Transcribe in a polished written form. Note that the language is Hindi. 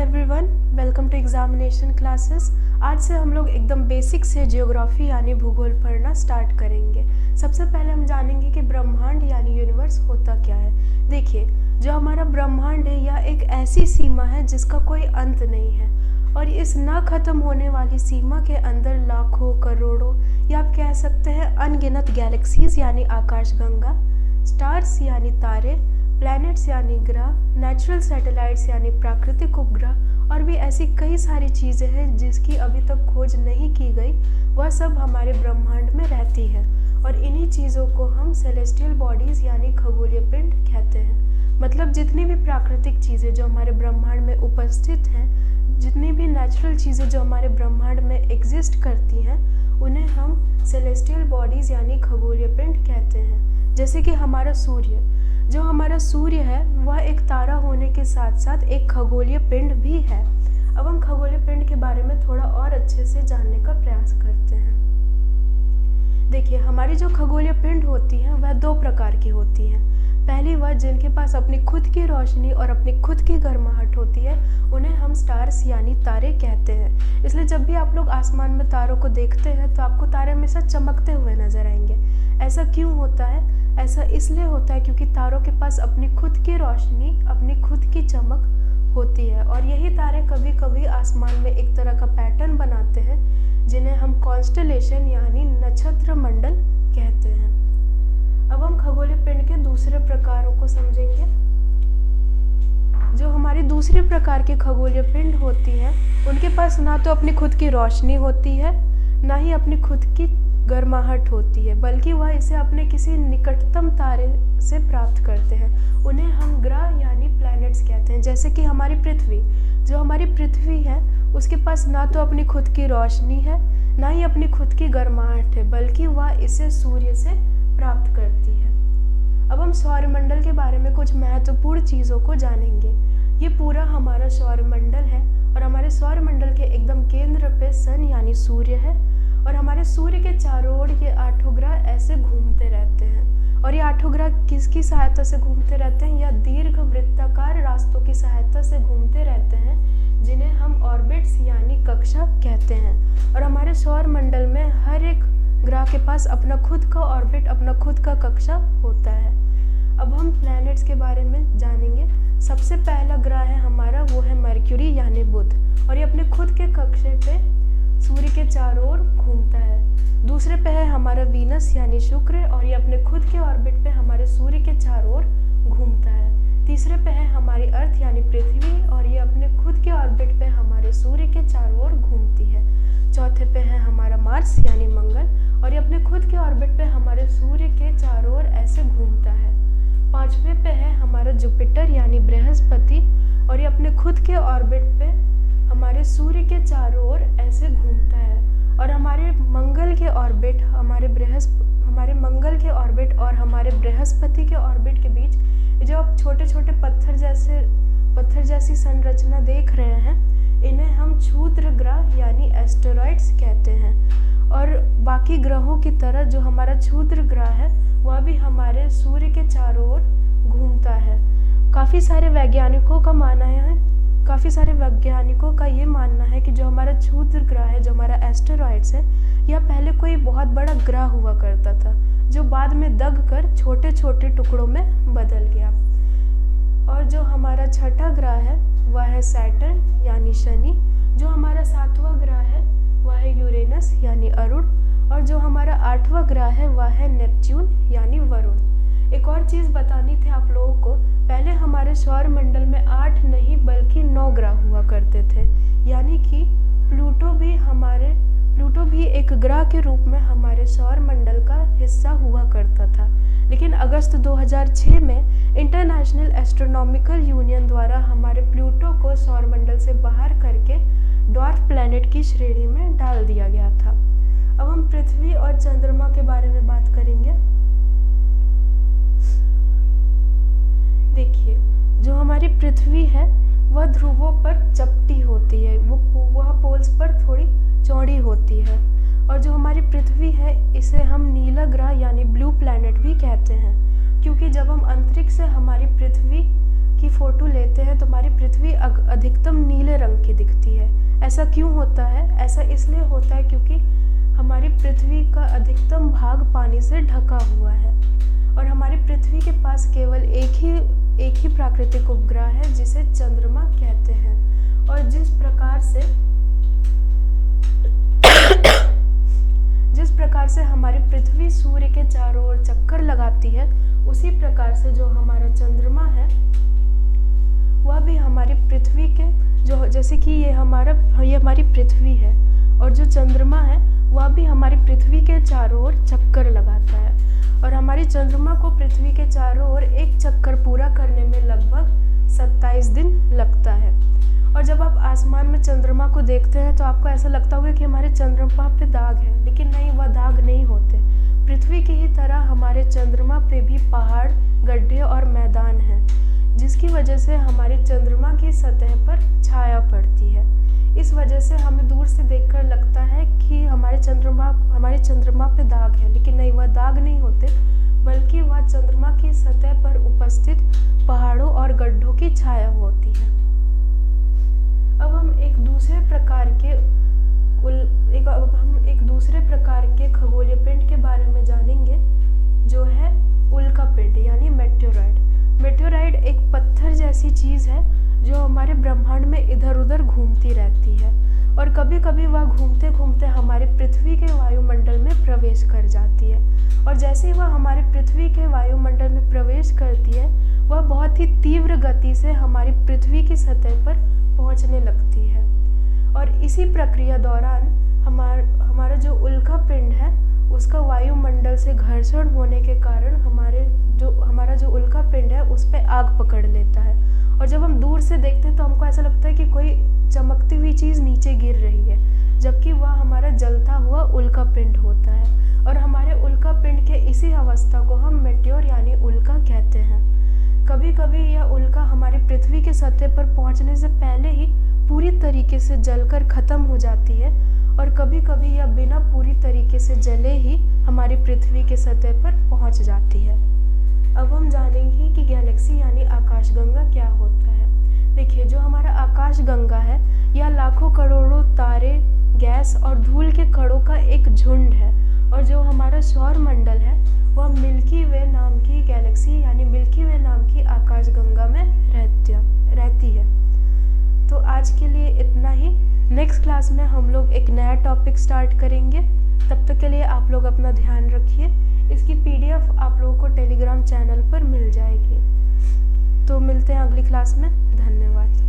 Everyone, welcome to examination classes. आज से हम लोग एकदम बेसिक से जियोग्राफी यानी भूगोल पढ़ना स्टार्ट करेंगे। सबसे पहले हम जानेंगे कि ब्रह्मांड यानी यूनिवर्स होता क्या है। देखिए, जो हमारा ब्रह्मांड है यह एक ऐसी सीमा है जिसका कोई अंत नहीं है और इस ना ख़त्म होने वाली सीमा के अंदर लाखों करोड़ों या आप कह सकते हैं अनगिनत गैलेक्सीज यानी आकाशगंगा, स्टार्स यानी तारे, प्लैनेट्स यानी ग्रह, नेचुरल सैटेलाइट्स यानी प्राकृतिक उपग्रह और भी ऐसी कई सारी चीज़ें हैं जिसकी अभी तक खोज नहीं की गई, वह सब हमारे ब्रह्मांड में रहती है और इन्हीं चीज़ों को हम सेलेस्टियल बॉडीज़ यानी खगोलीय पिंड कहते हैं। मतलब जितनी भी प्राकृतिक चीज़ें जो हमारे ब्रह्मांड में उपस्थित हैं, जितनी भी नेचुरल चीज़ें जो हमारे ब्रह्मांड में एग्जिस्ट करती हैं, उन्हें हम सेलेस्टियल बॉडीज़ यानी खगोलीय पिंड कहते हैं। जैसे कि हमारा सूर्य, जो हमारा सूर्य है वह एक तारा होने के साथ साथ एक खगोलीय पिंड भी है। अब हम खगोलीय पिंड के बारे में थोड़ा और अच्छे से जानने का प्रयास करते हैं। देखिए, हमारी जो खगोलीय पिंड होती हैं वह दो प्रकार की होती हैं। पहली वह जिनके पास अपनी खुद की रोशनी और अपनी खुद की गर्माहट होती है, उन्हें हम स्टार्स यानी तारे कहते हैं। इसलिए जब भी आप लोग आसमान में तारों को देखते हैं तो आपको तारे हमेशा चमकते हुए नजर आएंगे। ऐसा क्यों होता है? ऐसा इसलिए होता है क्योंकि तारों के पास अपनी खुद की रोशनी, अपनी खुद की चमक होती है और यही तारे कभी कभी आसमान में एक तरह का पैटर्न बनाते हैं जिन्हें हम कॉन्स्टेलेशन यानी नक्षत्र मंडल कहते हैं। अब हम खगोलीय पिंड के दूसरे प्रकारों को समझेंगे। जो हमारी दूसरी प्रकार की खगोलीय पिंड होती हैं, उनके पास ना तो अपनी खुद की रोशनी होती है, ना ही अपनी खुद की गर्माहट होती है, बल्कि वह इसे अपने किसी निकटतम तारे से प्राप्त करते हैं। उन्हें हम ग्रह यानी प्लैनेट्स कहते हैं। जैसे कि हमारी पृथ्वी, जो हमारी पृथ्वी है उसके पास ना तो अपनी खुद की रोशनी है, ना ही अपनी खुद की गर्माहट है, बल्कि वह इसे सूर्य से प्राप्त करती है। अब हम सौरमंडल के बारे में कुछ महत्वपूर्ण चीज़ों को जानेंगे। ये पूरा हमारा सौरमंडल है और हमारे सौरमंडल के एकदम केंद्र पे सन यानी सूर्य है और हमारे सूर्य के चारों ओर ये आठों ग्रह ऐसे घूमते रहते हैं। और ये आठों ग्रह किसकी सहायता से घूमते रहते हैं? या दीर्घ वृत्ताकार रास्तों की सहायता से घूमते रहते हैं, जिन्हें हम ऑर्बिट्स यानी कक्षा कहते हैं। और हमारे सौरमंडल में हर एक ग्रह के पास अपना खुद का ऑर्बिट, अपना खुद का कक्षा होता है। अब हम प्लैनेट्स के बारे में जानेंगे। सबसे पहला ग्रह है हमारा, वो है मर्क्यूरी यानी बुध, और ये अपने खुद के कक्षे पे सूर्य के चारों ओर घूमता है। दूसरे पे है हमारा वीनस यानी शुक्र, और ये अपने खुद के ऑर्बिट पे हमारे सूर्य के चारों ओर घूमता है। तीसरे पे है हमारी अर्थ यानी पृथ्वी, और ये अपने खुद के ऑर्बिट पे हमारे सूर्य के चारों ओर घूमती है। चौथे पे है हमारा मार्स यानी मंगल, और ये अपने खुद के ऑर्बिट पे हमारे सूर्य के चारों ओर ऐसे घूमता है। पांचवें पे है हमारा जुपिटर यानी बृहस्पति, और ये अपने खुद के ऑर्बिट पे हमारे सूर्य के चारों ओर ऐसे घूमता है। और हमारे मंगल के ऑर्बिट, हमारे मंगल के ऑर्बिट और हमारे बृहस्पति के ऑर्बिट के बीच जो आप छोटे छोटे पत्थर जैसी संरचना देख रहे हैं, इन्हें हम क्षुद्र ग्रह यानी एस्टेरॉइड्स कहते हैं। और बाकी ग्रहों की तरह जो हमारा क्षुद्र ग्रह है वह भी हमारे सूर्य के चारों ओर घूमता है। काफ़ी सारे वैज्ञानिकों का ये मानना है कि जो हमारा क्षुद्र ग्रह है, जो हमारा एस्टेरॉइड्स है, यह पहले कोई बहुत बड़ा ग्रह हुआ करता था, जो बाद में दग कर छोटे छोटे टुकड़ों में बदल गया। और जो हमारा छठा ग्रह है वह है सैटर्न यानी शनि, जो हमारा सातवां ग्रह है वह है यूरेनस यानी अरुण, और जो हमारा आठवां ग्रह है वह है नेपच्यून यानी वरुण। एक और चीज़ बतानी थी आप लोगों को, पहले हमारे सौरमंडल में 8 नहीं बल्कि 9 ग्रह हुआ करते थे, यानी कि प्लूटो भी एक ग्रह के रूप में हमारे सौरमंडल का हिस्सा हुआ करता था। लेकिन अगस्त 2006 में इंटरनेशनल एस्ट्रोनॉमिकल यूनियन द्वारा हमारे प्लूटो को सौरमंडल से बाहर करके ड्वार्फ प्लैनेट की श्रेणी में डाल दिया गया था। अब हम पृथ्वी और चंद्रमा के बारे में बात करेंगे। देखिए, जो हमारी पृथ्वी है वह ध्रुवों पर चपटी होती है, वह पोल्स पर थोड़ी चौड़ी होती है। और जो हमारी पृथ्वी है इसे हम नीला ग्रह यानी ब्लू प्लैनेट भी कहते हैं, क्योंकि जब हम अंतरिक्ष से हमारी पृथ्वी की फ़ोटो लेते हैं तो हमारी पृथ्वी अधिकतम नीले रंग की दिखती है। ऐसा क्यों होता है? ऐसा इसलिए होता है क्योंकि हमारी पृथ्वी का अधिकतम भाग पानी से ढका हुआ है और हमारी पृथ्वी के पास केवल एक ही प्राकृतिक उपग्रह है जिसे चंद्रमा कहते हैं। और जिस प्रकार से हमारी पृथ्वी सूर्य के चारों ओर चक्कर लगाती है, उसी प्रकार से जो हमारा चंद्रमा है वह भी हमारी पृथ्वी के जैसे कि ये हमारी पृथ्वी है और जो चंद्रमा है वह भी हमारी पृथ्वी के चारों ओर चक्कर लगाता है। और हमारी चंद्रमा को पृथ्वी के चारों ओर एक चक्कर पूरा करने में लगभग 27 दिन लगता है। और जब आप आसमान में चंद्रमा को देखते हैं तो आपको ऐसा लगता होगा कि हमारे चंद्रमा पे दाग है, लेकिन नहीं, वह दाग नहीं होते। पृथ्वी की ही तरह हमारे चंद्रमा पे भी पहाड़, गड्ढे और मैदान हैं, जिसकी वजह से हमारे चंद्रमा की सतह पर छाया पड़ती है। इस वजह से हमें दूर से देखकर लगता है कि हमारे चंद्रमा पे दाग है, लेकिन नहीं, वह दाग नहीं होते, बल्कि वह चंद्रमा की सतह पर उपस्थित पहाड़ों और गड्ढों की छाया होती है। अब हम एक दूसरे प्रकार के खगोलीय पिंड के बारे में जानेंगे, जो है उल्का पिंड यानी मेटेओराइड। मेटेओराइड एक पत्थर जैसी चीज़ है जो हमारे ब्रह्मांड में इधर उधर घूमती रहती है और कभी कभी वह घूमते घूमते हमारे पृथ्वी के वायुमंडल में प्रवेश कर जाती है। और जैसे ही वह हमारे पृथ्वी के वायुमंडल में प्रवेश करती है, वह बहुत ही तीव्र गति से हमारी पृथ्वी की सतह पर पहुंचने लगती है। और इसी प्रक्रिया दौरान हमारा जो उल्का पिंड है उसका वायुमंडल से घर्षण होने के कारण हमारा जो उल्का पिंड है उस पर आग पकड़ लेता है। और जब हम दूर से देखते हैं तो हमको ऐसा लगता है कि कोई चमकती हुई चीज़ नीचे गिर रही है, जबकि वह हमारा जलता हुआ उल्का पिंड होता है। और हमारे उल्का पिंड के इसी अवस्था को हम मेटेओर यानी उल्का कहते हैं। कभी कभी यह उल्का हमारी पृथ्वी के सतह पर पहुंचने से पहले ही पूरी तरीके से जलकर ख़त्म हो जाती है और कभी कभी यह बिना पूरी तरीके से जले ही हमारी पृथ्वी के सतह पर पहुंच जाती है। अब हम जानेंगे कि गैलेक्सी यानी आकाशगंगा क्या होता है। देखिए, जो हमारा आकाशगंगा है यह लाखों करोड़ों तारे, गैस और धूल के कणों का एक झुंड है। और जो हमारा सौर मंडल है वह मिल्की वे नाम की गैलेक्सी यानी मिल्की वे नाम की आकाशगंगा में रहती है। तो आज के लिए इतना ही। नेक्स्ट क्लास में हम लोग एक नया टॉपिक स्टार्ट करेंगे। तब तक के लिए आप लोग अपना ध्यान रखिए। इसकी PDF आप लोगों को टेलीग्राम चैनल पर मिल जाएगी। तो मिलते हैं अगली क्लास में। धन्यवाद।